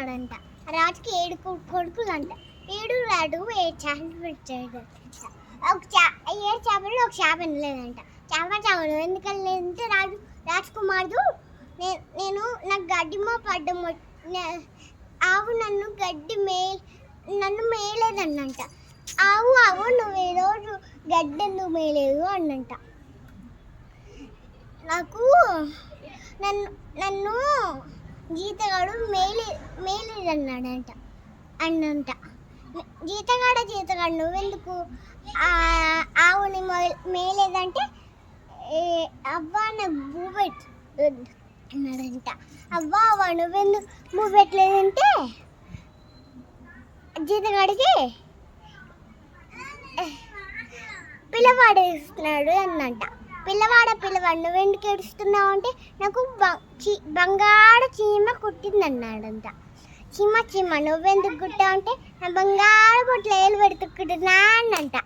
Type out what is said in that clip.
ఉన్నాడంట. రాజుకి 7 కొడుకులు అంట. 7 రాడు 7 చేపలు పెట్టాడు. ఒక 7 చేపలు ఒక చేప వినలేదంట. చేపలు ఎందుకు లేదంటే రాజకుమారుడు నేను నాకు గడ్డిమో పడ్డమో ఆవు నన్ను మేయలేదన్నంట. ఆవు నువ్వు ఈరోజు గడ్డి ఎందుకు మేయలేదు అన్నంట. నన్ను జీతగాడు మేయలేదన్నాడంట అన్నంట. జీతగాడు నువ్వెందుకు ఆవుని మేయలేదంటే అవ్వా నాకు భూ అన్నాడంట. అవ్వా నువ్వెందుకు భూ పెట్టలేదంటే జీతగాడికి పిల్లవాడేస్తున్నాడు అన్నంట. పిల్లవాడు నువ్వెందుకు ఏడుస్తున్నావు అంటే నాకు బంగారు చీమ కుట్టిందన్నాడంట. చీమ నువ్వెందుకు కుట్టావు అంటే నా బంగారు పొట్లు ఏలు పెడుతున్నా అన్నంట.